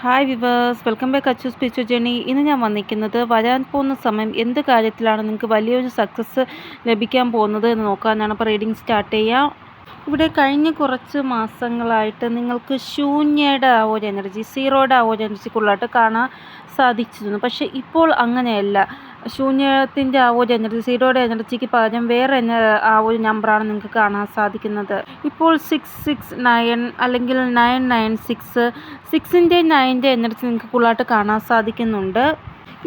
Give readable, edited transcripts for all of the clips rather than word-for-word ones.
Hi viewers, welcome back Achu spiritual journey. ഇന്ന് ഞാൻ വന്നിരിക്കുന്നത് വരാൻ പോകുന്ന സമയം എന്ത് കാര്യത്തിലാണ് നിങ്ങൾക്ക് വലിയൊരു സക്സസ് ലഭിക്കാൻ പോകുന്നത് എന്ന് നോക്കാനാണ്. അപ്പോൾ റീഡിങ് സ്റ്റാർട്ട് ചെയ്യാം. ഇവിടെ കഴിഞ്ഞ കുറച്ച് മാസങ്ങളായിട്ട് നിങ്ങൾക്ക് ശൂന്യയുടെ ആ ഒരു എനർജി, സീറോയുടെ ആ ഒരു എനർജി കൂടുതലായിട്ട് കാണാൻ സാധിച്ചിരുന്നു. പക്ഷേ ഇപ്പോൾ അങ്ങനെയല്ല. ശൂന്യത്തിൻ്റെ ആ ഒരു എനർജി, സീറോയുടെ എനർജിക്ക് പകരം വേറെ ആ ഒരു നമ്പറാണ് നിങ്ങൾക്ക് കാണാൻ സാധിക്കുന്നത്. ഇപ്പോൾ 669 അല്ലെങ്കിൽ 996, 6ൻ്റെ 9ൻ്റെ എനർജി നിങ്ങൾക്ക് കൂടുതലായിട്ട് കാണാൻ സാധിക്കുന്നുണ്ട്.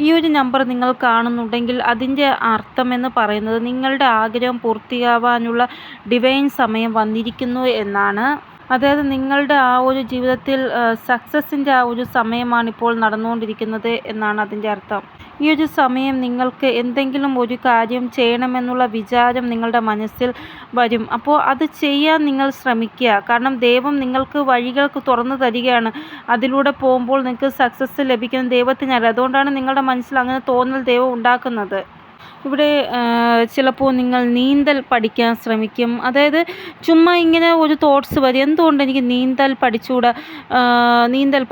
ഈ ഒരു നമ്പർ നിങ്ങൾ കാണുന്നുണ്ടെങ്കിൽ അതിൻ്റെ അർത്ഥം എന്ന് പറയുന്നത് നിങ്ങളുടെ ആഗ്രഹം പൂർത്തിയാവാനുള്ള ഡിവൈൻ സമയം വന്നിരിക്കുന്നു എന്നാണ്. അതായത് നിങ്ങളുടെ ആ ഒരു ജീവിതത്തിൽ സക്സസിൻ്റെ ആ ഒരു സമയമാണ് ഇപ്പോൾ നടന്നുകൊണ്ടിരിക്കുന്നത് എന്നാണ് അതിൻ്റെ അർത്ഥം. ഈ ഒരു സമയം നിങ്ങൾക്ക് എന്തെങ്കിലും ഒരു കാര്യം ചെയ്യണമെന്നുള്ള വിചാരം നിങ്ങളുടെ മനസ്സിൽ വരും. അപ്പോൾ അത് ചെയ്യാൻ നിങ്ങൾ ശ്രമിക്കുക. കാരണം ദൈവം നിങ്ങൾക്ക് വഴികൾക്ക് തുറന്നു തരികയാണ്. അതിലൂടെ പോകുമ്പോൾ നിങ്ങൾക്ക് സക്സസ് ലഭിക്കുന്ന ദൈവത്തിനല്ല. അതുകൊണ്ടാണ് നിങ്ങളുടെ മനസ്സിൽ അങ്ങനെ തോന്നൽ ദൈവം ഉണ്ടാക്കുന്നത്. ഇവിടെ ചിലപ്പോൾ നിങ്ങൾ നീന്തൽ പഠിക്കാൻ ശ്രമിക്കും. അതായത് ചുമ്മാ ഇങ്ങനെ ഒരു തോട്ട്സ് വരും, എന്തുകൊണ്ട് എനിക്ക് നീന്തൽ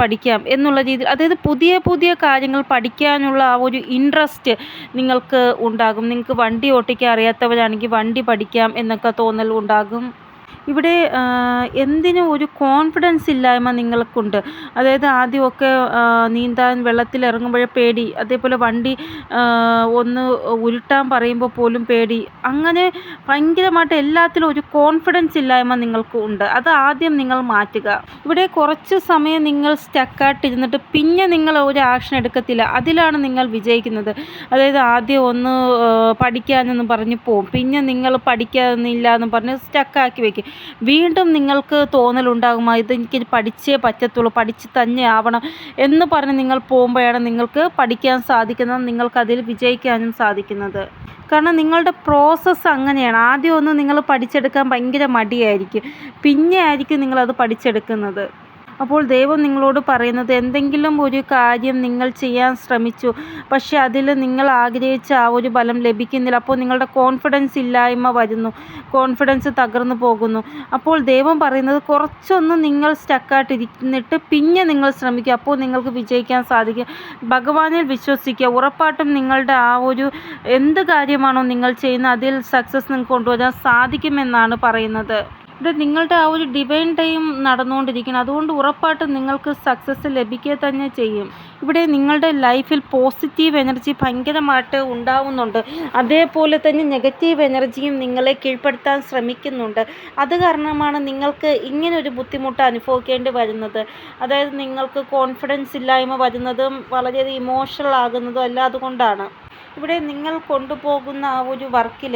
പഠിക്കാം എന്നുള്ള രീതിയിൽ. അതായത് പുതിയ പുതിയ കാര്യങ്ങൾ പഠിക്കാനുള്ള ആ ഒരു ഇൻട്രസ്റ്റ് നിങ്ങൾക്ക് ഉണ്ടാകും. നിങ്ങൾക്ക് വണ്ടി ഓട്ടിക്കാൻ അറിയാത്തവരാണെങ്കിൽ വണ്ടി പഠിക്കാം എന്നൊക്കെ തോന്നൽ ഉണ്ടാകും. ഇവിടെ എന്തിനും ഒരു കോൺഫിഡൻസ് ഇല്ലായ്മ നിങ്ങൾക്കുണ്ട്. അതായത് ആദ്യമൊക്കെ നീന്താൻ വെള്ളത്തിലിറങ്ങുമ്പോഴേ പേടി, അതേപോലെ വണ്ടി ഒന്ന് ഉരുട്ടാൻ പറയുമ്പോൾ പോലും പേടി. അങ്ങനെ ഭയങ്കരമായിട്ട് എല്ലാത്തിലും ഒരു കോൺഫിഡൻസ് ഇല്ലായ്മ നിങ്ങൾക്ക് ഉണ്ട്. അത് ആദ്യം നിങ്ങൾ മാറ്റുക. ഇവിടെ കുറച്ച് സമയം നിങ്ങൾ സ്റ്റക്കായിട്ടിരുന്നിട്ട് പിന്നെ നിങ്ങൾ ഒരു ആക്ഷൻ എടുക്കത്തില്ല. അതിലാണ് നിങ്ങൾ വിജയിക്കുന്നത്. അതായത് ആദ്യം ഒന്ന് പഠിക്കാനെന്ന് പറഞ്ഞ് പോവും, പിന്നെ നിങ്ങൾ പഠിക്കാനില്ല എന്ന് പറഞ്ഞ് സ്റ്റക്കാക്കി വയ്ക്കും. വീണ്ടും നിങ്ങൾക്ക് തോന്നലുണ്ടാകും, ഇതെനിക്ക് പഠിച്ചേ പറ്റത്തുള്ളൂ, പഠിച്ച് തന്നെ ആവണം എന്ന് പറഞ്ഞ് നിങ്ങൾ പോകുമ്പോഴാണ് നിങ്ങൾക്ക് പഠിക്കാൻ സാധിക്കുന്നത്, നിങ്ങൾക്കതിൽ വിജയിക്കാനും സാധിക്കുന്നത്. കാരണം നിങ്ങളുടെ പ്രോസസ്സ് അങ്ങനെയാണ്. ആദ്യം ഒന്ന് നിങ്ങൾ പഠിച്ചെടുക്കാൻ ഭയങ്കര മടിയായിരിക്കും, പിന്നെ ആയിരിക്കും നിങ്ങളത് പഠിച്ചെടുക്കുന്നത്. അപ്പോൾ ദൈവം നിങ്ങളോട് പറയുന്നത്, എന്തെങ്കിലും ഒരു കാര്യം നിങ്ങൾ ചെയ്യാൻ ശ്രമിച്ചു, പക്ഷേ അതിൽ നിങ്ങൾ ആഗ്രഹിച്ച ആ ഒരു ഫലം ലഭിക്കുന്നില്ല. അപ്പോൾ നിങ്ങളുടെ കോൺഫിഡൻസ് ഇല്ലായ്മ വരുന്നു, കോൺഫിഡൻസ് തകർന്നു പോകുന്നു. അപ്പോൾ ദൈവം പറയുന്നത്, കുറച്ചൊന്ന് നിങ്ങൾ സ്റ്റക്കായിട്ടിരുന്നിട്ട് പിന്നെ നിങ്ങൾ ശ്രമിക്കുക. അപ്പോൾ നിങ്ങൾക്ക് വിജയിക്കാൻ സാധിക്കും. ഭഗവാനിൽ വിശ്വസിക്കുക. ഉറപ്പായിട്ടും നിങ്ങളുടെ ആ ഒരു എന്ത് കാര്യമാണോ നിങ്ങൾ ചെയ്യുന്നത് അതിൽ സക്സസ് നിങ്ങൾക്ക് കൊണ്ടുവരാൻ സാധിക്കുമെന്നാണ് പറയുന്നത്. ഇവിടെ നിങ്ങളുടെ ആ ഒരു ഡിവൈൻ ടൈം നടന്നുകൊണ്ടിരിക്കണം. അതുകൊണ്ട് ഉറപ്പായിട്ടും നിങ്ങൾക്ക് സക്സസ് ലഭിക്കുക തന്നെ ചെയ്യും. ഇവിടെ നിങ്ങളുടെ ലൈഫിൽ പോസിറ്റീവ് എനർജി ഭയങ്കരമായിട്ട് ഉണ്ടാവുന്നുണ്ട്. അതേപോലെ തന്നെ നെഗറ്റീവ് എനർജിയും നിങ്ങളെ കീഴ്പ്പെടുത്താൻ ശ്രമിക്കുന്നുണ്ട്. അത് കാരണമാണ് നിങ്ങൾക്ക് ഇങ്ങനൊരു ബുദ്ധിമുട്ട് അനുഭവിക്കേണ്ടി വരുന്നത്. അതായത് നിങ്ങൾക്ക് കോൺഫിഡൻസ് ഇല്ലായ്മ വരുന്നതും വളരെയധികം ഇമോഷണൽ ആകുന്നതും എല്ലാം അതുകൊണ്ടാണ്. ഇവിടെ നിങ്ങൾ കൊണ്ടുപോകുന്ന ആ ഒരു വർക്കിൽ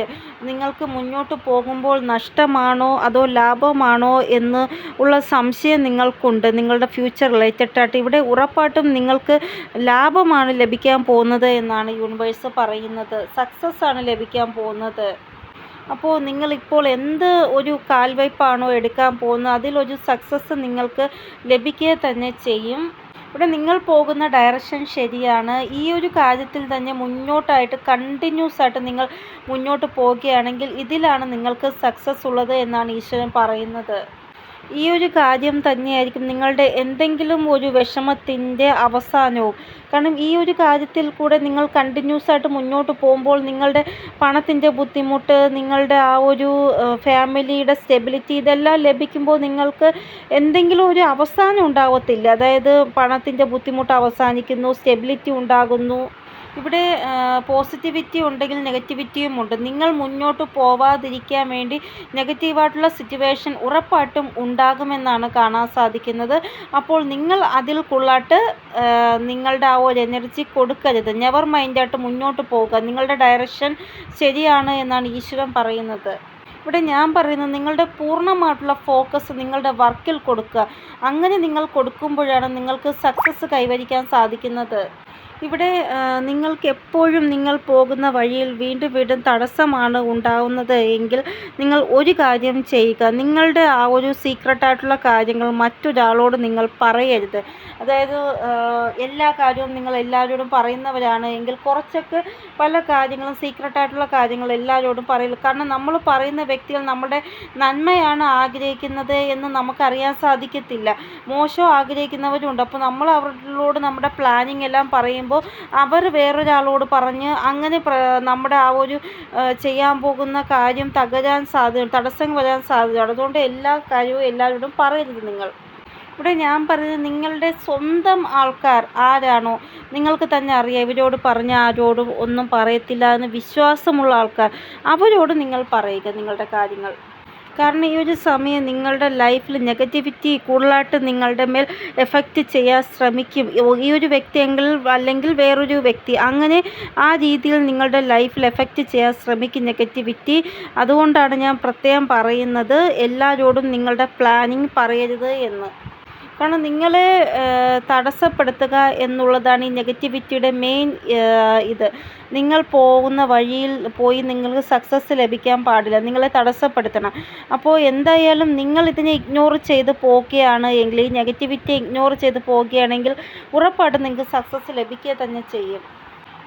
നിങ്ങൾക്ക് മുന്നോട്ട് പോകുമ്പോൾ നഷ്ടമാണോ അതോ ലാഭമാണോ എന്ന് ഉള്ള സംശയം നിങ്ങൾക്കുണ്ട്. നിങ്ങളുടെ ഫ്യൂച്ചർ റിലേറ്റഡായിട്ട് ഇവിടെ ഉറപ്പായിട്ടും നിങ്ങൾക്ക് ലാഭമാണ് ലഭിക്കാൻ പോകുന്നത് എന്നാണ് യൂണിവേഴ്സ് പറയുന്നത്. സക്സസ് ആണ് ലഭിക്കാൻ പോകുന്നത്. അപ്പോൾ നിങ്ങളിപ്പോൾ എന്ത് ഒരു കാൽവയ്പ്പാണോ എടുക്കാൻ പോകുന്നത് അതിലൊരു സക്സസ് നിങ്ങൾക്ക് ലഭിക്കുക തന്നെ ചെയ്യും. ഇവിടെ നിങ്ങൾ പോകുന്ന ഡയറക്ഷൻ ശരിയാണ്. ഈ ഒരു കാര്യത്തിൽ തന്നെ മുന്നോട്ടായിട്ട് കണ്ടിന്യൂസ് ആയിട്ട് നിങ്ങൾ മുന്നോട്ട് പോവുകയാണെങ്കിൽ ഇതിലാണ് നിങ്ങൾക്ക് സക്സസ് ഉള്ളത് എന്നാണ് ഈശ്വരൻ പറയുന്നത്. ഈ ഒരു കാര്യം തന്നെയായിരിക്കും നിങ്ങളുടെ എന്തെങ്കിലും ഒരു വിഷമത്തിൻ്റെ അവസാനവും. കാരണം ഈ ഒരു കാര്യത്തിൽ കൂടെ നിങ്ങൾ കണ്ടിന്യൂസ് ആയിട്ട് മുന്നോട്ട് പോകുമ്പോൾ നിങ്ങളുടെ പണത്തിൻ്റെ ബുദ്ധിമുട്ട്, നിങ്ങളുടെ ആ ഒരു ഫാമിലിയുടെ സ്റ്റെബിലിറ്റി ഇതെല്ലാം ലഭിക്കുമ്പോൾ നിങ്ങൾക്ക് എന്തെങ്കിലും ഒരു അവസാനം ഉണ്ടാവത്തില്ല. അതായത് പണത്തിൻ്റെ ബുദ്ധിമുട്ട് അവസാനിക്കുന്നു, സ്റ്റെബിലിറ്റി ഉണ്ടാകുന്നു. ഇവിടെ പോസിറ്റിവിറ്റി ഉണ്ടെങ്കിൽ നെഗറ്റിവിറ്റിയും ഉണ്ട്. നിങ്ങൾ മുന്നോട്ട് പോവാതിരിക്കാൻ വേണ്ടി നെഗറ്റീവായിട്ടുള്ള സിറ്റുവേഷൻ ഉറപ്പായിട്ടും ഉണ്ടാകുമെന്നാണ് കാണാൻ സാധിക്കുന്നത്. അപ്പോൾ നിങ്ങൾ അതിൽ കൊള്ളാട്ട് നിങ്ങളുടെ ആ ഒരു എനർജി കൊടുക്കരുത്. നെവർ മൈൻഡായിട്ട് മുന്നോട്ട് പോവുക. നിങ്ങളുടെ ഡയറക്ഷൻ ശരിയാണ് എന്നാണ് ഈശ്വരൻ പറയുന്നത്. ഇവിടെ ഞാൻ പറയുന്നത്, നിങ്ങളുടെ പൂർണ്ണമായിട്ടുള്ള ഫോക്കസ് നിങ്ങളുടെ വർക്കിൽ കൊടുക്കുക. അങ്ങനെ നിങ്ങൾ കൊടുക്കുമ്പോഴാണ് നിങ്ങൾക്ക് സക്സസ് കൈവരിക്കാൻ സാധിക്കുന്നത്. ഇവിടെ നിങ്ങൾക്ക് എപ്പോഴും നിങ്ങൾ പോകുന്ന വഴിയിൽ വീണ്ടും വീണ്ടും തടസ്സമാണ് ഉണ്ടാകുന്നത് എങ്കിൽ നിങ്ങൾ ഒരു കാര്യം ചെയ്യുക. നിങ്ങളുടെ ആ ഒരു സീക്രട്ടായിട്ടുള്ള കാര്യങ്ങൾ മറ്റൊരാളോട് നിങ്ങൾ പറയരുത്. അതായത് എല്ലാ കാര്യവും നിങ്ങൾ എല്ലാവരോടും പറയുന്നവരാണ് എങ്കിൽ കുറച്ചൊക്കെ പല കാര്യങ്ങളും സീക്രട്ടായിട്ടുള്ള കാര്യങ്ങൾ എല്ലാവരോടും പറയില്ല. കാരണം നമ്മൾ പറയുന്ന വ്യക്തികൾ നമ്മുടെ നന്മയാണ് ആഗ്രഹിക്കുന്നത് എന്ന് നമുക്കറിയാൻ സാധിക്കത്തില്ല. മോശം ആഗ്രഹിക്കുന്നവരുണ്ട്. അപ്പോൾ നമ്മൾ അവരോട് നമ്മുടെ പ്ലാനിങ് എല്ലാം പറയുമ്പോൾ അവർ വേറൊരാളോട് പറഞ്ഞ് അങ്ങനെ നമ്മുടെ ആ ഒരു ചെയ്യാൻ പോകുന്ന കാര്യം തകരാൻ സാധ്യത, തടസ്സം വരാൻ സാധ്യതയാണ്. അതുകൊണ്ട് എല്ലാ കാര്യവും എല്ലാവരോടും പറയരുത് നിങ്ങൾ. ഇവിടെ ഞാൻ പറയുന്നത് നിങ്ങളുടെ സ്വന്തം ആൾക്കാർ ആരാണോ നിങ്ങൾക്ക് തന്നെ അറിയാം, ഇവരോട് പറഞ്ഞ ആരോടും ഒന്നും പറയത്തില്ല എന്ന് വിശ്വാസമുള്ള ആൾക്കാർ, അവരോട് നിങ്ങൾ പറയുക നിങ്ങളുടെ കാര്യങ്ങൾ. കാരണം ഈ ഒരു സമയം നിങ്ങളുടെ ലൈഫിൽ നെഗറ്റിവിറ്റി കൂടുതലായിട്ട് നിങ്ങളുടെ മേൽ എഫക്റ്റ് ചെയ്യാൻ ശ്രമിക്കും. ഈ ഒരു വ്യക്തിയെങ്കിൽ അല്ലെങ്കിൽ വേറൊരു വ്യക്തി, അങ്ങനെ ആ രീതിയിൽ നിങ്ങളുടെ ലൈഫിൽ എഫക്റ്റ് ചെയ്യാൻ ശ്രമിക്കും നെഗറ്റിവിറ്റി. അതുകൊണ്ടാണ് ഞാൻ പ്രത്യേകം പറയുന്നത് എല്ലാവരോടും നിങ്ങളുടെ പ്ലാനിങ് പറയരുത് എന്ന്. കാരണം നിങ്ങളെ തടസ്സപ്പെടുത്തുക എന്നുള്ളതാണ് ഈ നെഗറ്റിവിറ്റിയുടെ മെയിൻ ഇത്. നിങ്ങൾ പോകുന്ന വഴിയിൽ പോയി നിങ്ങൾക്ക് സക്സസ് ലഭിക്കാൻ പാടില്ല, നിങ്ങളെ തടസ്സപ്പെടുത്തണം. അപ്പോൾ എന്തായാലും നിങ്ങൾ ഇതിനെ ഇഗ്നോർ ചെയ്ത് പോകുകയാണ് എങ്കിൽ, ഈ നെഗറ്റിവിറ്റി ഇഗ്നോർ ചെയ്ത് പോകുകയാണെങ്കിൽ ഉറപ്പായിട്ടും നിങ്ങൾക്ക് സക്സസ് ലഭിക്കുക തന്നെ ചെയ്യും.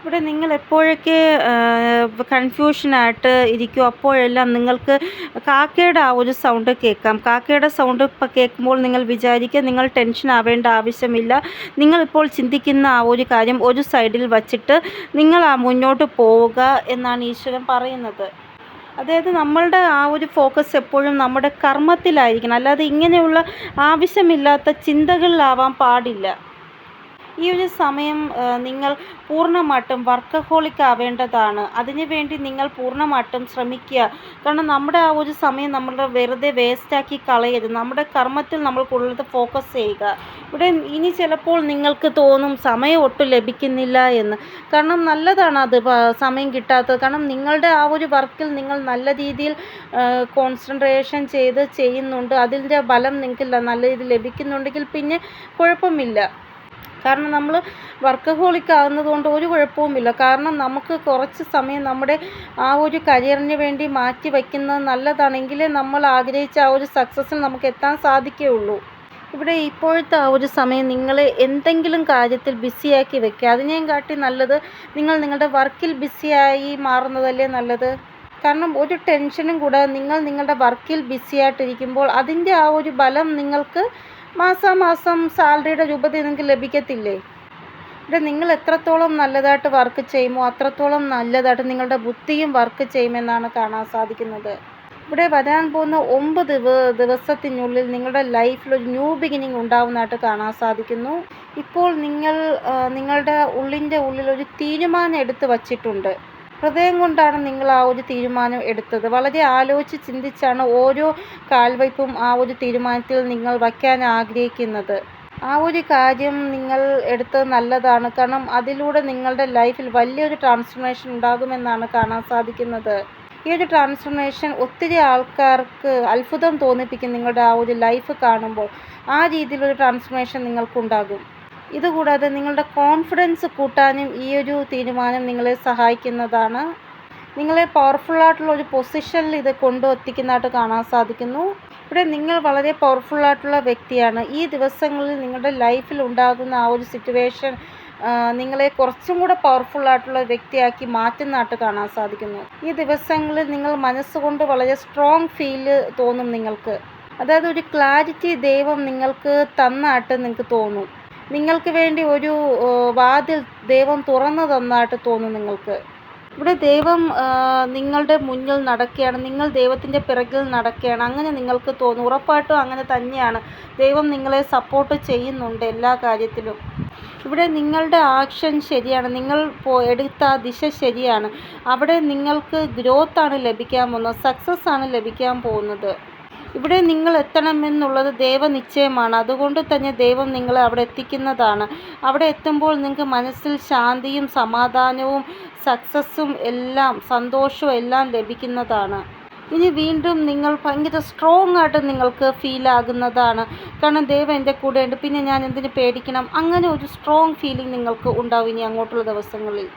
ഇവിടെ നിങ്ങൾ എപ്പോഴൊക്കെ കൺഫ്യൂഷനായിട്ട് ഇരിക്കും അപ്പോഴെല്ലാം നിങ്ങൾക്ക് കാക്കയുടെ ആ ഒരു സൗണ്ട് കേൾക്കാം. കാക്കയുടെ സൗണ്ട് ഇപ്പോൾ കേൾക്കുമ്പോൾ നിങ്ങൾ വിചാരിക്കുക നിങ്ങൾ ടെൻഷൻ ആവേണ്ട ആവശ്യമില്ല. നിങ്ങളിപ്പോൾ ചിന്തിക്കുന്ന ആ ഒരു കാര്യം ഒരു സൈഡിൽ വച്ചിട്ട് നിങ്ങൾ മുന്നോട്ട് പോവുക എന്നാണ് ഈശ്വരൻ പറയുന്നത്. അതായത് നമ്മളുടെ ആ ഒരു ഫോക്കസ് എപ്പോഴും നമ്മുടെ കർമ്മത്തിലായിരിക്കണം, അല്ലാതെ ഇങ്ങനെയുള്ള ആവശ്യമില്ലാത്ത ചിന്തകളിലാവാൻ പാടില്ല. ഈ ഒരു സമയം നിങ്ങൾ പൂർണ്ണമായിട്ടും വർക്കഹോളിക് ആവേണ്ടതാണ്. അതിനുവേണ്ടി നിങ്ങൾ പൂർണ്ണമായിട്ടും ശ്രമിക്കുക. കാരണം നമ്മുടെ ആ ഒരു സമയം നമ്മൾ വെറുതെ വേസ്റ്റാക്കി കളയരുത്. നമ്മുടെ കർമ്മത്തിൽ നമ്മൾ കൂടുതൽ ഫോക്കസ് ചെയ്യുക. ഇവിടെ ഇനി ചിലപ്പോൾ നിങ്ങൾക്ക് തോന്നും സമയം ഒട്ടും ലഭിക്കുന്നില്ല എന്ന്. കാരണം നല്ലതാണ് അത് സമയം കിട്ടാത്തത്. കാരണം നിങ്ങളുടെ ആ ഒരു വർക്കിൽ നിങ്ങൾ നല്ല രീതിയിൽ കോൺസെൻട്രേഷൻ ചെയ്ത് ചെയ്യുന്നുണ്ട്, അതിൻ്റെ ഫലം നിങ്ങൾക്ക് നല്ല രീതിയിൽ ലഭിക്കുന്നുണ്ടെങ്കിൽ പിന്നെ കുഴപ്പമില്ല. കാരണം നമ്മൾ വർക്കഹോളിക് ആകുന്നത് ഒരു കുഴപ്പവുമില്ല. കാരണം നമുക്ക് കുറച്ച് സമയം നമ്മുടെ ആ ഒരു കരിയറിന് വേണ്ടി മാറ്റി വയ്ക്കുന്നത് നല്ലതാണെങ്കിലേ നമ്മൾ ആഗ്രഹിച്ച ആ ഒരു സക്സസ്സിൽ നമുക്ക് എത്താൻ സാധിക്കുകയുള്ളൂ. ഇവിടെ ഇപ്പോഴത്തെ ആ ഒരു സമയം നിങ്ങളെ എന്തെങ്കിലും കാര്യത്തിൽ ബിസിയാക്കി വെക്കുക. അതിനേയും കാട്ടി നല്ലത് നിങ്ങൾ നിങ്ങളുടെ വർക്കിൽ ബിസിയായി മാറുന്നതല്ലേ നല്ലത്. കാരണം ഒരു ടെൻഷനും കൂടാതെ നിങ്ങൾ നിങ്ങളുടെ വർക്കിൽ ബിസിയായിട്ടിരിക്കുമ്പോൾ അതിൻ്റെ ആ ഒരു ഫലം നിങ്ങൾക്ക് മാസാമാസം സാലറിയുടെ രൂപത്തിൽ നിങ്ങൾക്ക് ലഭിക്കത്തില്ലേ. ഇവിടെ നിങ്ങൾ എത്രത്തോളം നല്ലതായിട്ട് വർക്ക് ചെയ്യുമോ അത്രത്തോളം നല്ലതായിട്ട് നിങ്ങളുടെ ബുദ്ധിയും വർക്ക് ചെയ്യുമെന്നാണ് കാണാൻ സാധിക്കുന്നത്. ഇവിടെ വരാൻ പോകുന്ന 9 ദിവസത്തിനുള്ളിൽ നിങ്ങളുടെ ലൈഫിൽ ഒരു ന്യൂ ബിഗിനിങ് ഉണ്ടാവുന്നതായിട്ട് കാണാൻ സാധിക്കുന്നു. ഇപ്പോൾ നിങ്ങൾ നിങ്ങളുടെ ഉള്ളിൻ്റെ ഉള്ളിൽ ഒരു തീരുമാനം എടുത്ത് വച്ചിട്ടുണ്ട്. ഹൃദയം കൊണ്ടാണ് നിങ്ങൾ ആ ഒരു തീരുമാനം എടുത്തത്. വളരെ ആലോചിച്ച് ചിന്തിച്ചാണ് ഓരോ കാൽവയ്പും ആ ഒരു തീരുമാനത്തിൽ നിങ്ങൾ വയ്ക്കാൻ ആഗ്രഹിക്കുന്നത്. ആ ഒരു കാര്യം നിങ്ങൾ എടുത്തത് നല്ലതാണ്. കാരണം അതിലൂടെ നിങ്ങളുടെ ലൈഫിൽ വലിയൊരു ട്രാൻസ്ഫർമേഷൻ ഉണ്ടാകുമെന്നാണ് കാണാൻ സാധിക്കുന്നത്. ഈ ഒരു ട്രാൻസ്ഫർമേഷൻ ഒത്തിരി ആൾക്കാർക്ക് അത്ഭുതം തോന്നിപ്പിക്കും. നിങ്ങളുടെ ആ ഒരു ലൈഫ് കാണുമ്പോൾ ആ രീതിയിലൊരു ട്രാൻസ്ഫർമേഷൻ നിങ്ങൾക്കുണ്ടാകും. ഇതുകൂടാതെ നിങ്ങളുടെ കോൺഫിഡൻസ് കൂട്ടാനും ഈ ഒരു തീരുമാനം നിങ്ങളെ സഹായിക്കുന്നതാണ്. നിങ്ങളെ പവർഫുള്ളായിട്ടുള്ള ഒരു പൊസിഷനിൽ ഇത് കൊണ്ടെത്തിക്കുന്നതായിട്ട് കാണാൻ സാധിക്കുന്നു. ഇവിടെ നിങ്ങൾ വളരെ പവർഫുള്ളായിട്ടുള്ള വ്യക്തിയാണ്. ഈ ദിവസങ്ങളിൽ നിങ്ങളുടെ ലൈഫിൽ ഉണ്ടാകുന്ന ആ ഒരു സിറ്റുവേഷൻ നിങ്ങളെ കുറച്ചും കൂടെ പവർഫുള്ളായിട്ടുള്ള വ്യക്തിയാക്കി മാറ്റുന്നതായിട്ട് കാണാൻ സാധിക്കുന്നു. ഈ ദിവസങ്ങളിൽ നിങ്ങൾ മനസ്സുകൊണ്ട് വളരെ സ്ട്രോങ് ഫീല് തോന്നും നിങ്ങൾക്ക്. അതായത് ഒരു ക്ലാരിറ്റി ദൈവം നിങ്ങൾക്ക് തന്നായിട്ട് നിങ്ങൾക്ക് തോന്നും. നിങ്ങൾക്ക് വേണ്ടി ഒരു വാതിൽ ദൈവം തുറന്നു തന്നതായിട്ട് തോന്നും നിങ്ങൾക്ക്. ഇവിടെ ദൈവം നിങ്ങളുടെ മുന്നിൽ നടക്കുകയാണ്, നിങ്ങൾ ദൈവത്തിൻ്റെ പിറകിൽ നടക്കുകയാണ്, അങ്ങനെ നിങ്ങൾക്ക് തോന്നും. ഉറപ്പായിട്ടും അങ്ങനെ തന്നെയാണ്. ദൈവം നിങ്ങളെ സപ്പോർട്ട് ചെയ്യുന്നുണ്ട് എല്ലാ കാര്യത്തിലും. ഇവിടെ നിങ്ങളുടെ ആക്ഷൻ ശരിയാണ്, നിങ്ങൾ എടുത്ത ദിശ ശരിയാണ്. അവിടെ നിങ്ങൾക്ക് ഗ്രോത്താണ് ലഭിക്കാൻ പോകുന്നത്, സക്സസ് ആണ് ലഭിക്കാൻ പോകുന്നത്. ഇവിടെ നിങ്ങൾ എത്തണമെന്നുള്ളത് ദൈവനിശ്ചയമാണ്. അതുകൊണ്ട് തന്നെ ദൈവം നിങ്ങളെ അവിടെ എത്തിക്കുന്നതാണ്. അവിടെ എത്തുമ്പോൾ നിങ്ങൾക്ക് മനസ്സിൽ ശാന്തിയും സമാധാനവും സക്സസ്സും എല്ലാം സന്തോഷവും എല്ലാം ലഭിക്കുന്നതാണ്. ഇനി വീണ്ടും നിങ്ങൾ ഭയങ്കര സ്ട്രോങ് ആയിട്ട് നിങ്ങൾക്ക് ഫീൽ ആകുന്നതാണ്. കാരണം ദൈവം എൻ്റെ കൂടെയുണ്ട്, പിന്നെ ഞാൻ എന്തിന് പേടിക്കണം, അങ്ങനെ ഒരു സ്ട്രോങ് ഫീലിംഗ് നിങ്ങൾക്ക് ഉണ്ടാവും ഇനി അങ്ങോട്ടുള്ള ദിവസങ്ങളിൽ.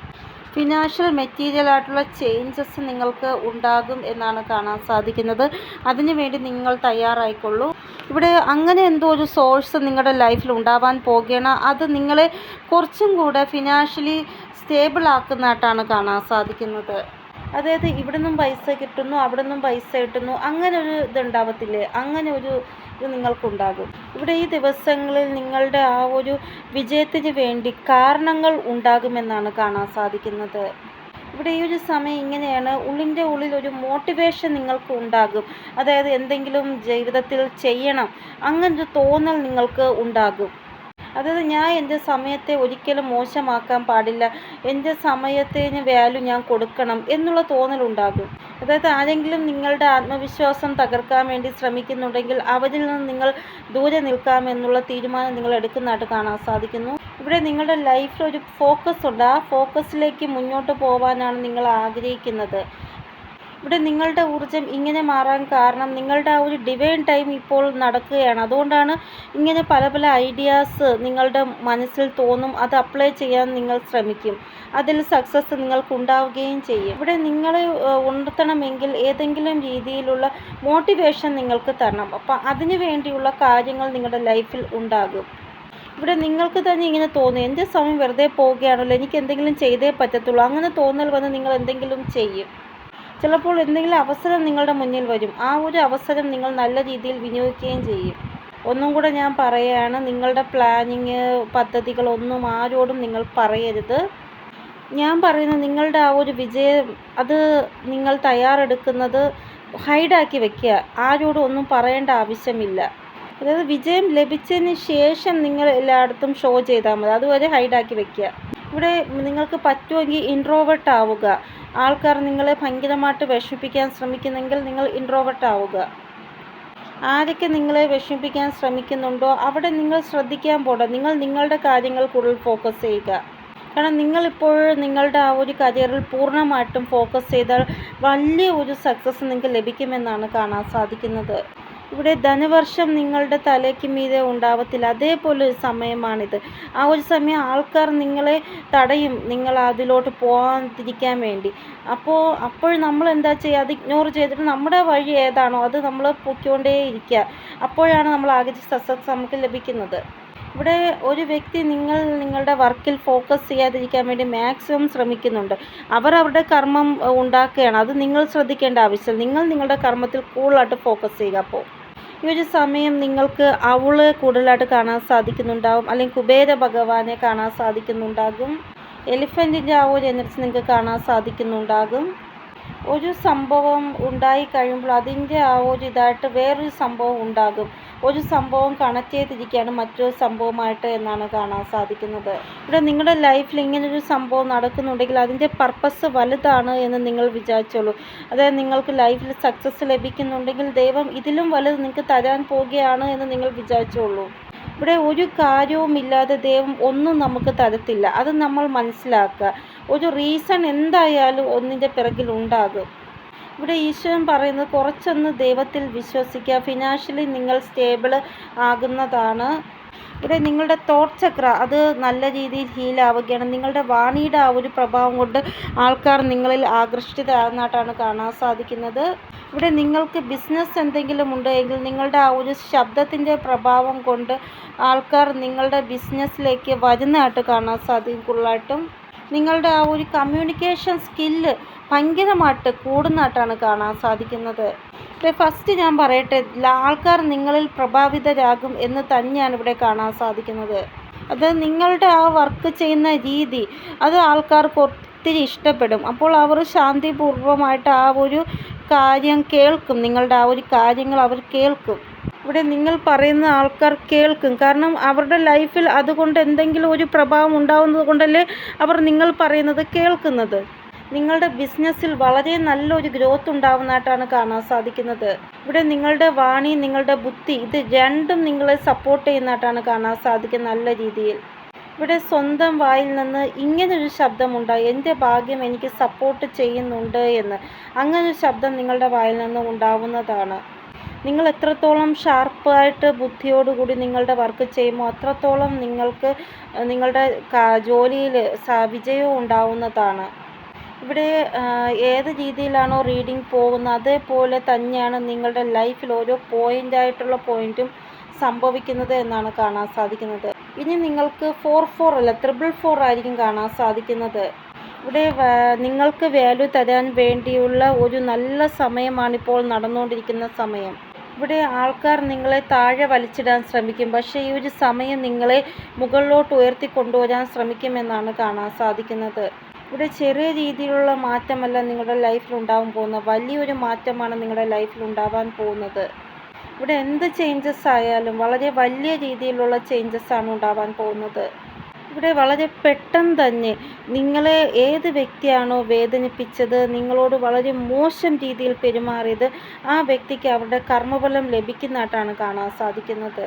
ഫിനാൻഷ്യൽ മെറ്റീരിയൽ ആയിട്ടുള്ള ചേഞ്ചസ് നിങ്ങൾക്ക് ഉണ്ടാകും എന്നാണ് കാണാൻ സാധിക്കുന്നത്. അതിനു വേണ്ടി നിങ്ങൾ തയ്യാറായിക്കൊള്ളൂ. ഇവിടെ അങ്ങനെ എന്തോ ഒരു സോഴ്സ് നിങ്ങളുടെ ലൈഫിൽ ഉണ്ടാവാൻ പോകുകയാണ്. അത് നിങ്ങളെ കുറച്ചും കൂടെ ഫിനാൻഷ്യലി സ്റ്റേബിൾ ആക്കുന്നതായിട്ടാണ് കാണാൻ സാധിക്കുന്നത്. അതായത് ഇവിടെ നിന്നും പൈസ കിട്ടുന്നു, അവിടെ നിന്നും പൈസ കിട്ടുന്നു, അങ്ങനെ ഒരു ഇതുണ്ടാവത്തില്ലേ, അങ്ങനെ ഒരു ഇത് നിങ്ങൾക്കുണ്ടാകും. ഇവിടെ ഈ ദിവസങ്ങളിൽ നിങ്ങളുടെ ആ ഒരു വിജയത്തിന് വേണ്ടി കാരണങ്ങൾ ഉണ്ടാകുമെന്നാണ് കാണാൻ സാധിക്കുന്നത്. ഇവിടെ ഈ ഒരു സമയം ഇങ്ങനെയാണ്, ഉള്ളിൻ്റെ ഉള്ളിൽ ഒരു മോട്ടിവേഷൻ നിങ്ങൾക്ക് ഉണ്ടാകും. അതായത് എന്തെങ്കിലും ജീവിതത്തിൽ ചെയ്യണം, അങ്ങനൊരു തോന്നൽ നിങ്ങൾക്ക് ഉണ്ടാകും. അതായത് ഞാൻ എൻ്റെ സമയത്തെ ഒരിക്കലും മോശമാക്കാൻ പാടില്ല, എൻ്റെ സമയത്തിന് വാല്യൂ ഞാൻ കൊടുക്കണം എന്നുള്ള തോന്നലുണ്ടാകും. അതായത് ആരെങ്കിലും നിങ്ങളുടെ ആത്മവിശ്വാസം തകർക്കാൻ വേണ്ടി ശ്രമിക്കുന്നുണ്ടെങ്കിൽ അവരിൽ നിന്ന് നിങ്ങൾ ദൂരെ നിൽക്കാമെന്നുള്ള തീരുമാനം നിങ്ങൾ എടുക്കുന്നതായിട്ട് കാണാൻ സാധിക്കുന്നു. ഇവിടെ നിങ്ങളുടെ ലൈഫിൽ ഒരു ഫോക്കസ് ഉണ്ട്, ആ ഫോക്കസിലേക്ക് മുന്നോട്ട് പോകാനാണ് നിങ്ങൾ ആഗ്രഹിക്കുന്നത്. ഇവിടെ നിങ്ങളുടെ ഊർജ്ജം ഇങ്ങനെ മാറാൻ കാരണം നിങ്ങളുടെ ആ ഒരു ഡിവൈൻ ടൈം ഇപ്പോൾ നടക്കുകയാണ്. അതുകൊണ്ടാണ് ഇങ്ങനെ പല പല ഐഡിയാസ് നിങ്ങളുടെ മനസ്സിൽ തോന്നും, അത് അപ്ലൈ ചെയ്യാൻ നിങ്ങൾ ശ്രമിക്കും, അതിൽ സക്സസ് നിങ്ങൾക്ക് ഉണ്ടാവുകയും ചെയ്യും. ഇവിടെ നിങ്ങളെ ഉണർത്തണമെങ്കിൽ ഏതെങ്കിലും രീതിയിലുള്ള മോട്ടിവേഷൻ നിങ്ങൾക്ക് തരണം. അപ്പം അതിനു വേണ്ടിയുള്ള കാര്യങ്ങൾ നിങ്ങളുടെ ലൈഫിൽ ഉണ്ടാകും. ഇവിടെ നിങ്ങൾക്ക് തന്നെ ഇങ്ങനെ തോന്നും, എൻ്റെ സമയം വെറുതെ പോവുകയാണല്ലോ, എനിക്ക് എന്തെങ്കിലും ചെയ്തേ പറ്റത്തുള്ളൂ, അങ്ങനെ തോന്നൽ വന്ന് നിങ്ങൾ എന്തെങ്കിലും ചെയ്യും. ചിലപ്പോൾ എന്തെങ്കിലും അവസരം നിങ്ങളുടെ മുന്നിൽ വരും, ആ ഒരു അവസരം നിങ്ങൾ നല്ല രീതിയിൽ വിനിയോഗിക്കുകയും ചെയ്യും. ഒന്നും കൂടെ ഞാൻ പറയുകയാണ്, നിങ്ങളുടെ പ്ലാനിങ് പദ്ധതികളൊന്നും ആരോടും നിങ്ങൾ പറയരുത്. ഞാൻ പറയുന്നത് നിങ്ങളുടെ ആ ഒരു വിജയം അത് നിങ്ങൾ തയ്യാറെടുക്കുന്നത് ഹൈഡാക്കി വെക്കുക, ആരോടും ഒന്നും പറയേണ്ട ആവശ്യമില്ല. അതായത് വിജയം ലഭിച്ചതിന് ശേഷം നിങ്ങൾ എല്ലായിടത്തും ഷോ ചെയ്താൽ മതി, അതുവരെ ഹൈഡാക്കി വെക്കുക. ഇവിടെ നിങ്ങൾക്ക് പറ്റുമെങ്കിൽ ഇൻട്രോവേർട്ട് ആവുക. ആൾക്കാർ നിങ്ങളെ ഭയങ്കരമായിട്ട് വിഷമിപ്പിക്കാൻ ശ്രമിക്കുന്നെങ്കിൽ നിങ്ങൾ ഇൻട്രോവേർട്ട് ആവുക. ആരൊക്കെ നിങ്ങളെ വിഷമിപ്പിക്കാൻ ശ്രമിക്കുന്നുണ്ടോ അവിടെ നിങ്ങൾ ശ്രദ്ധിക്കാൻ പോകണ്ട, നിങ്ങൾ നിങ്ങളുടെ കാര്യങ്ങൾ കൂടുതൽ ഫോക്കസ് ചെയ്യുക. കാരണം നിങ്ങളിപ്പോൾ നിങ്ങളുടെ ആ ഒരു കരിയറിൽ പൂർണ്ണമായിട്ടും ഫോക്കസ് ചെയ്താൽ വലിയ ഒരു സക്സസ് നിങ്ങൾക്ക് ലഭിക്കുമെന്നാണ് കാണാൻ സാധിക്കുന്നത്. ഇവിടെ ധനവർഷം നിങ്ങളുടെ തലയ്ക്ക് മീതെ ഉണ്ടാവത്തില്ല, അതേപോലെ ഒരു സമയമാണിത്. ആ ഒരു സമയം ആൾക്കാർ നിങ്ങളെ തടയും, നിങ്ങൾ അതിലോട്ട് പോകാതിരിക്കാൻ വേണ്ടി. അപ്പോൾ നമ്മൾ എന്താ ചെയ്യുക, അത് ഇഗ്നോർ ചെയ്തിട്ട് നമ്മുടെ വഴി ഏതാണോ അത് നമ്മൾ പൊയ്ക്കൊണ്ടേ ഇരിക്കുക. അപ്പോഴാണ് നമ്മൾ ആഗ്രഹിച്ച സക്സസ് നമുക്ക് ലഭിക്കുന്നത്. ഇവിടെ ഒരു വ്യക്തി നിങ്ങളുടെ വർക്കിൽ ഫോക്കസ് ചെയ്യാതിരിക്കാൻ വേണ്ടി മാക്സിമം ശ്രമിക്കുന്നുണ്ട്. അവരുടെ കർമ്മം ഉണ്ടാക്കുകയാണ്, അത് നിങ്ങൾ ശ്രദ്ധിക്കേണ്ട ആവശ്യമില്ല. നിങ്ങൾ നിങ്ങളുടെ കർമ്മത്തിൽ കൂടുതലായിട്ട് ഫോക്കസ് ചെയ്യുക. അപ്പോൾ ഈ ഒരു സമയം നിങ്ങൾക്ക് അവളെ കൂടുതലായിട്ട് കാണാൻ സാധിക്കുന്നുണ്ടാകും, അല്ലെങ്കിൽ കുബേര ഭഗവാനെ കാണാൻ സാധിക്കുന്നുണ്ടാകും. എലിഫൻറ്റിൻ്റെ ആ ഒരു എനർജി നിങ്ങൾക്ക് കാണാൻ സാധിക്കുന്നുണ്ടാകും. ഒരു സംഭവം ഉണ്ടായി കഴിയുമ്പോൾ അതിൻ്റെ ആ ഒരു ഇതായിട്ട് വേറൊരു സംഭവം ഉണ്ടാകും. ഒരു സംഭവം കണക്ട് ചെയ്തിരിക്കുകയാണ് മറ്റൊരു സംഭവമായിട്ട് എന്നാണ് കാണാൻ സാധിക്കുന്നത്. ഇവിടെ നിങ്ങളുടെ ലൈഫിൽ ഇങ്ങനൊരു സംഭവം നടക്കുന്നുണ്ടെങ്കിൽ അതിൻ്റെ പർപ്പസ് വലുതാണ് എന്ന് നിങ്ങൾ വിചാരിച്ചോളൂ. അതായത് നിങ്ങൾക്ക് ലൈഫിൽ സക്സസ് ലഭിക്കുന്നുണ്ടെങ്കിൽ ദൈവം ഇതിലും വലുത് നിങ്ങൾക്ക് തരാൻ പോവുകയാണ് എന്ന് നിങ്ങൾ വിചാരിച്ചോളൂ. ഇവിടെ ഒരു കാര്യവുമില്ലാതെ ദൈവം ഒന്നും നമുക്ക് തരത്തില്ല, അത് നമ്മൾ മനസ്സിലാക്കുക. ഒരു റീസൺ എന്തായാലും ഒന്നിൻ്റെ പിറകിൽ ഉണ്ടാകും. ഇവിടെ ഈശ്വരൻ പറയുന്നത് കുറച്ചൊന്ന് ദൈവത്തിൽ വിശ്വസിക്കുക, ഫിനാൻഷ്യലി നിങ്ങൾ സ്റ്റേബിൾ ആകുന്നതാണ്. ഇവിടെ നിങ്ങളുടെ തോട്ട് ചക്ര അത് നല്ല രീതിയിൽ ഹീലാവുകയാണ്. നിങ്ങളുടെ വാണിയുടെ ആ ഒരു പ്രഭാവം കൊണ്ട് ആൾക്കാർ നിങ്ങളിൽ ആകർഷിതരാകുന്നതായിട്ടാണ് കാണാൻ സാധിക്കുന്നത്. ഇവിടെ നിങ്ങൾക്ക് ബിസിനസ് എന്തെങ്കിലും ഉണ്ടെങ്കിൽ നിങ്ങളുടെ ആ ഒരു ശബ്ദത്തിൻ്റെ പ്രഭാവം കൊണ്ട് ആൾക്കാർ നിങ്ങളുടെ ബിസിനസ്സിലേക്ക് വരുന്നതായിട്ട് കാണാൻ സാധിക്കും. കൂടുതലായിട്ടും നിങ്ങളുടെ ആ ഒരു കമ്മ്യൂണിക്കേഷൻ സ്കില്ല് ഭയങ്കരമായിട്ട് കൂടുന്നതായിട്ടാണ് കാണാൻ സാധിക്കുന്നത്. ഫസ്റ്റ് ഞാൻ പറയട്ടെ, ആൾക്കാർ നിങ്ങളിൽ പ്രഭാവിതരാകും എന്ന് തന്നെയാണ് ഇവിടെ കാണാൻ സാധിക്കുന്നത്. അത് നിങ്ങളുടെ ആ വർക്ക് ചെയ്യുന്ന രീതി അത് ആൾക്കാർക്ക് ഒത്തിരി ഇഷ്ടപ്പെടും. അപ്പോൾ അവർ ശാന്തിപൂർവമായിട്ട് ആ ഒരു കാര്യം കേൾക്കും, നിങ്ങളുടെ ആ ഒരു കാര്യങ്ങൾ അവർ കേൾക്കും. ഇവിടെ നിങ്ങൾ പറയുന്ന ആൾക്കാർ കേൾക്കും, കാരണം അവരുടെ ലൈഫിൽ അതുകൊണ്ട് എന്തെങ്കിലും ഒരു പ്രഭാവം ഉണ്ടാകുന്നത് കൊണ്ടല്ലേ അവർ നിങ്ങൾ പറയുന്നത് കേൾക്കുന്നത്. നിങ്ങളുടെ ബിസിനസ്സിൽ വളരെ നല്ലൊരു ഗ്രോത്ത് ഉണ്ടാവുന്നതായിട്ടാണ് കാണാൻ സാധിക്കുന്നത്. ഇവിടെ നിങ്ങളുടെ വാണി നിങ്ങളുടെ ബുദ്ധി ഇത് രണ്ടും നിങ്ങളെ സപ്പോർട്ട് ചെയ്യുന്നതായിട്ടാണ് കാണാൻ സാധിക്കുന്നത് നല്ല രീതിയിൽ. ഇവിടെ സ്വന്തം വായിൽ നിന്ന് ഇങ്ങനൊരു ശബ്ദമുണ്ടായി, എൻ്റെ ഭാഗ്യം എനിക്ക് സപ്പോർട്ട് ചെയ്യുന്നുണ്ട് എന്ന്. അങ്ങനൊരു ശബ്ദം നിങ്ങളുടെ വായിൽ നിന്ന് ഉണ്ടാവുന്നതാണ്. നിങ്ങൾ എത്രത്തോളം ഷാർപ്പായിട്ട് ബുദ്ധിയോടുകൂടി നിങ്ങളുടെ വർക്ക് ചെയ്യുമോ അത്രത്തോളം നിങ്ങൾക്ക് നിങ്ങളുടെ ജോലിയിൽ വിജയവും ഉണ്ടാവുന്നതാണ്. ഇവിടെ ഏത് രീതിയിലാണോ റീഡിംഗ് പോകുന്നത് അതേപോലെ തന്നെയാണ് നിങ്ങളുടെ ലൈഫിൽ ഓരോ പോയിൻ്റായിട്ടുള്ള പോയിൻറ്റും സംഭവിക്കുന്നത് എന്നാണ് കാണാൻ സാധിക്കുന്നത്. ഇനി നിങ്ങൾക്ക് 4-4 അല്ല 444 ആയിരിക്കും കാണാൻ സാധിക്കുന്നത്. ഇവിടെ നിങ്ങൾക്ക് വാല്യൂ തരാൻ വേണ്ടിയുള്ള ഒരു നല്ല സമയമാണിപ്പോൾ നടന്നുകൊണ്ടിരിക്കുന്ന സമയം. ഇവിടെ ആൾക്കാർ നിങ്ങളെ താഴെ വലിച്ചിടാൻ ശ്രമിക്കും, പക്ഷേ ഈ ഒരു സമയം നിങ്ങളെ മുകളിലോട്ട് ഉയർത്തിക്കൊണ്ടുവരാൻ ശ്രമിക്കുമെന്നാണ് കാണാൻ സാധിക്കുന്നത്. ഇവിടെ ചെറിയ രീതിയിലുള്ള മാറ്റമല്ല നിങ്ങളുടെ ലൈഫിൽ ഉണ്ടാവാൻ പോകുന്നത്, വലിയൊരു മാറ്റമാണ് നിങ്ങളുടെ ലൈഫിൽ ഉണ്ടാവാൻ പോകുന്നത്. ഇവിടെ എന്ത് ചേഞ്ചസ് ആയാലും വളരെ വലിയ രീതിയിലുള്ള ചേഞ്ചസ് ആണ് ഉണ്ടാവാൻ പോകുന്നത്. ഇവിടെ വളരെ പെട്ടെന്ന് തന്നെ നിങ്ങളെ ഏത് വ്യക്തിയാണോ വേദനിപ്പിച്ചത്, നിങ്ങളോട് വളരെ മോശം രീതിയിൽ പെരുമാറിയത്, ആ വ്യക്തിക്ക് അവരുടെ കർമ്മഫലം ലഭിക്കുന്നതായിട്ടാണ് കാണാൻ സാധിക്കുന്നത്.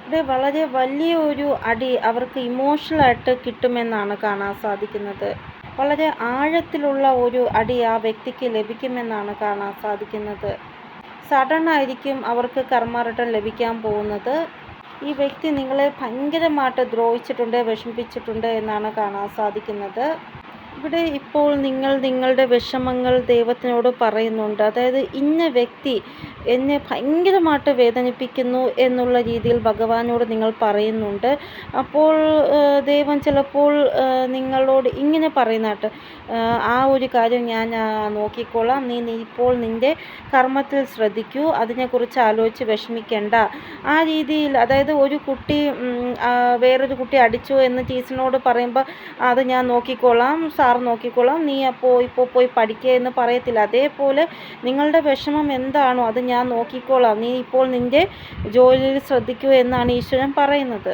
ഇവിടെ വളരെ വലിയ ഒരു അടി അവർക്ക് ഇമോഷണലായിട്ട് കിട്ടുമെന്നാണ് കാണാൻ സാധിക്കുന്നത്. വളരെ ആഴത്തിലുള്ള ഒരു അടി ആ വ്യക്തിക്ക് ലഭിക്കുമെന്നാണ് കാണാൻ സാധിക്കുന്നത്. സഡൻ ആയിരിക്കും അവർക്ക് കർമ്മ റിട്ടേൺ ലഭിക്കാൻ പോകുന്നത്. ഈ വ്യക്തി നിങ്ങളെ ഭയങ്കരമായിട്ട് ദ്രോഹിച്ചിട്ടുണ്ട്, വിഷമിപ്പിച്ചിട്ടുണ്ട് എന്നാണ് കാണാൻ സാധിക്കുന്നത്. ഇവിടെ ഇപ്പോൾ നിങ്ങൾ നിങ്ങളുടെ വിഷമങ്ങൾ ദൈവത്തിനോട് പറയുന്നുണ്ട്. അതായത് ഇന്ന വ്യക്തി എന്നെ ഭയങ്കരമായിട്ട് വേദനിപ്പിക്കുന്നു എന്നുള്ള രീതിയിൽ ഭഗവാനോട് നിങ്ങൾ പറയുന്നുണ്ട്. അപ്പോൾ ദൈവം ചിലപ്പോൾ നിങ്ങളോട് ഇങ്ങനെ പറയുന്നതായിട്ട്, ആ ഒരു കാര്യം ഞാൻ നോക്കിക്കോളാം, നീ ഇപ്പോൾ നിൻ്റെ കർമ്മത്തിൽ ശ്രദ്ധിക്കൂ, അതിനെക്കുറിച്ച് ആലോചിച്ച് വിഷമിക്കേണ്ട. ആ രീതിയിൽ അതായത് ഒരു കുട്ടി വേറൊരു കുട്ടി അടിച്ചു എന്ന് ടീച്ചറിനോട് പറയുമ്പോൾ അത് ഞാൻ നോക്കിക്കോളാം, സാർ നോക്കിക്കോളാം, നീ ഇപ്പോൾ പോയി പഠിക്കുക എന്ന് പറയത്തില്ല. അതേപോലെ നിങ്ങളുടെ വിഷമം എന്താണോ അത് ഞാൻ നോക്കിക്കോളാം, നീ ഇപ്പോൾ നിൻ്റെ ജോലിയിൽ ശ്രദ്ധിക്കൂ എന്നാണ് ഈശ്വരൻ പറയുന്നത്.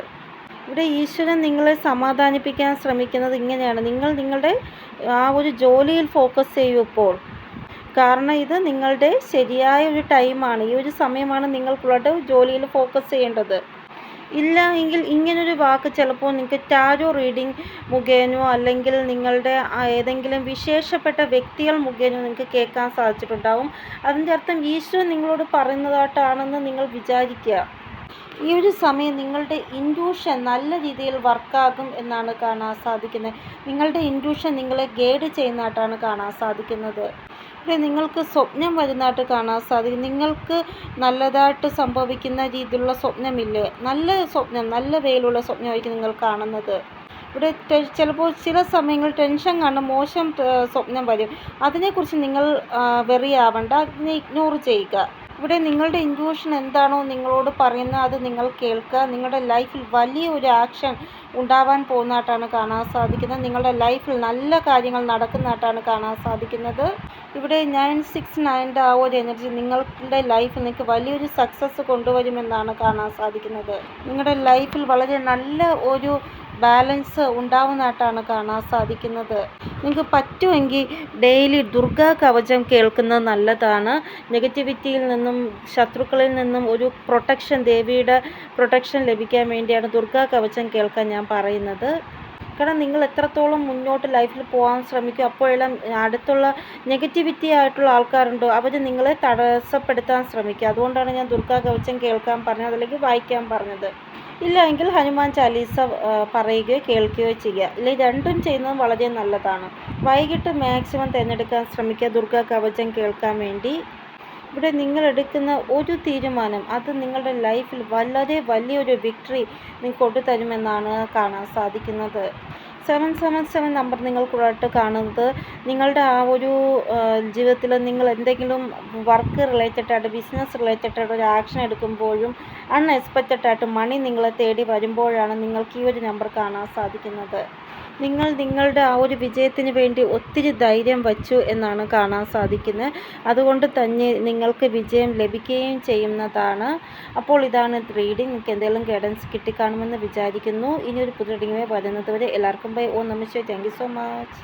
ഇവിടെ ഈശ്വരൻ നിങ്ങളെ സമാധാനിപ്പിക്കാൻ ശ്രമിക്കുന്നത് ഇങ്ങനെയാണ്, നിങ്ങൾ നിങ്ങളുടെ ആ ഒരു ജോലിയിൽ ഫോക്കസ് ചെയ്യൂ ഇപ്പോൾ. കാരണം ഇത് നിങ്ങളുടെ ശരിയായ ഒരു ടൈമാണ്, ഈ ഒരു സമയമാണ് നിങ്ങൾക്കുള്ള ജോലിയിൽ ഫോക്കസ് ചെയ്യേണ്ടത്. ഇല്ല എങ്കിൽ ഇങ്ങനൊരു വാക്ക് ചിലപ്പോൾ നിങ്ങൾക്ക് ടാരോ റീഡിംഗ് മുഖേനയോ അല്ലെങ്കിൽ നിങ്ങളുടെ ഏതെങ്കിലും വിശേഷപ്പെട്ട വ്യക്തികൾ മുഖേനയോ നിങ്ങൾക്ക് കേൾക്കാൻ സാധിച്ചിട്ടുണ്ടാവും. അതിൻ്റെ അർത്ഥം ഈശ്വരൻ നിങ്ങളോട് പറയുന്നതായിട്ടാണെന്ന് നിങ്ങൾ വിചാരിക്കുക. ഈ ഒരു സമയം നിങ്ങളുടെ ഇൻറ്റ്യൂഷൻ നല്ല രീതിയിൽ വർക്കാകും എന്നാണ് കാണാൻ സാധിക്കുന്നത്. നിങ്ങളുടെ ഇൻറ്റ്യൂഷൻ നിങ്ങളെ ഗൈഡ് ചെയ്യുന്നതായിട്ടാണ് കാണാൻ സാധിക്കുന്നത്. ഇവിടെ നിങ്ങൾക്ക് സ്വപ്നം വരുന്നതായിട്ട് കാണാൻ സാധിക്കും. നിങ്ങൾക്ക് നല്ലതായിട്ട് സംഭവിക്കുന്ന രീതിയിലുള്ള സ്വപ്നമില്ലേ, നല്ല സ്വപ്നം, നല്ല വെയിലുള്ള സ്വപ്നമായിരിക്കും നിങ്ങൾ കാണുന്നത്. ഇവിടെ ചിലപ്പോൾ ചില സമയങ്ങളിൽ ടെൻഷൻ കാരണം മോശം സ്വപ്നം വരും. അതിനെക്കുറിച്ച് നിങ്ങൾ വെറിയാവണ്ട, അതിനെ ഇഗ്നോർ ചെയ്യുക. ഇവിടെ നിങ്ങളുടെ ഇൻറ്റ്യൂഷൻ എന്താണോ നിങ്ങളോട് പറയുന്നത് അത് നിങ്ങൾ കേൾക്കുക. നിങ്ങളുടെ ലൈഫിൽ വലിയ ഒരു ആക്ഷൻ ഉണ്ടാവാൻ പോകുന്നതായിട്ടാണ് കാണാൻ സാധിക്കുന്നത്. നിങ്ങളുടെ ലൈഫിൽ നല്ല കാര്യങ്ങൾ നടക്കുന്നതായിട്ടാണ് കാണാൻ സാധിക്കുന്നത്. ഇവിടെ 969 ആ ഒരു എനർജി നിങ്ങളുടെ ലൈഫിൽ നിങ്ങൾക്ക് വലിയൊരു സക്സസ് കൊണ്ടുവരുമെന്നാണ് കാണാൻ സാധിക്കുന്നത്. നിങ്ങളുടെ ലൈഫിൽ വളരെ നല്ല ഒരു ബാലൻസ് ഉണ്ടാവുന്നതായിട്ടാണ് കാണാൻ സാധിക്കുന്നത്. നിങ്ങൾക്ക് പറ്റുമെങ്കിൽ ഡെയിലി ദുർഗാ കവചം കേൾക്കുന്നത് നല്ലതാണ്. നെഗറ്റിവിറ്റിയിൽ നിന്നും ശത്രുക്കളിൽ നിന്നും ഒരു പ്രൊട്ടക്ഷൻ, ദേവിയുടെ പ്രൊട്ടക്ഷൻ ലഭിക്കാൻ വേണ്ടിയാണ് ദുർഗാ കവചം കേൾക്കാൻ ഞാൻ പറയുന്നത്. കാരണം നിങ്ങൾ എത്രത്തോളം മുന്നോട്ട് ലൈഫിൽ പോകാൻ ശ്രമിക്കും, അപ്പോഴെല്ലാം അടുത്തുള്ള നെഗറ്റിവിറ്റി ആയിട്ടുള്ള ആൾക്കാരുണ്ടോ അവർ നിങ്ങളെ തടസ്സപ്പെടുത്താൻ ശ്രമിക്കുക. അതുകൊണ്ടാണ് ഞാൻ ദുർഗാ കവചം കേൾക്കാൻ പറഞ്ഞത്, അല്ലെങ്കിൽ വായിക്കാൻ പറഞ്ഞത്. ഇല്ല എങ്കിൽ ഹനുമാൻ ചാലീസ പറയുകയോ കേൾക്കുകയോ ചെയ്യുക. അല്ലെങ്കിൽ രണ്ടും ചെയ്യുന്നത് വളരെ നല്ലതാണ്. വൈകിട്ട് മാക്സിമം തിരഞ്ഞെടുക്കാൻ ശ്രമിക്കുക ദുർഗാ കവചം കേൾക്കാൻ വേണ്ടി. ഇവിടെ നിങ്ങൾ എടുക്കുന്ന ഒരു തീരുമാനം അത് നിങ്ങളുടെ ലൈഫിൽ വളരെ വലിയൊരു വിക്ടറി നിങ്ങൾക്ക് കൊണ്ടുതരുമെന്നാണ് കാണാൻ സാധിക്കുന്നത്. 777 നമ്പർ നിങ്ങൾക്കുള്ളതായിട്ട് കാണുന്നത് നിങ്ങളുടെ ആ ഒരു ജീവിതത്തിൽ നിങ്ങൾ എന്തെങ്കിലും വർക്ക് റിലേറ്റഡ് ആയിട്ട്, ബിസിനസ് റിലേറ്റഡ് ആയിട്ട് ഒരു ആക്ഷൻ എടുക്കുമ്പോഴും അൺഎക്സ്പെക്റ്റഡ് ആയിട്ട് മണി നിങ്ങളെ തേടി വരുമ്പോഴാണ് നിങ്ങൾക്ക് ഈ ഒരു നമ്പർ കാണാൻ സാധിക്കുന്നത്. നിങ്ങൾ നിങ്ങളുടെ ആ ഒരു വിജയത്തിന് വേണ്ടി ഒത്തിരി ധൈര്യം വച്ചു എന്നാണ് കാണാൻ സാധിക്കുന്നത്. അതുകൊണ്ട് തന്നെ നിങ്ങൾക്ക് വിജയം ലഭിക്കുകയും ചെയ്യുന്നതാണ്. അപ്പോൾ ഇതാണ് റീഡിംഗ്. നിങ്ങൾക്ക് എന്തെങ്കിലും ഗൈഡൻസ് കിട്ടിക്കാണുമെന്ന് വിചാരിക്കുന്നു. ഇനിയൊരു പുതിയ റീഡിങ്ങുമായി വരുന്നത് വരെ എല്ലാവർക്കും ബൈ. ഓം നമഃ ശിവായ. Thank you so much.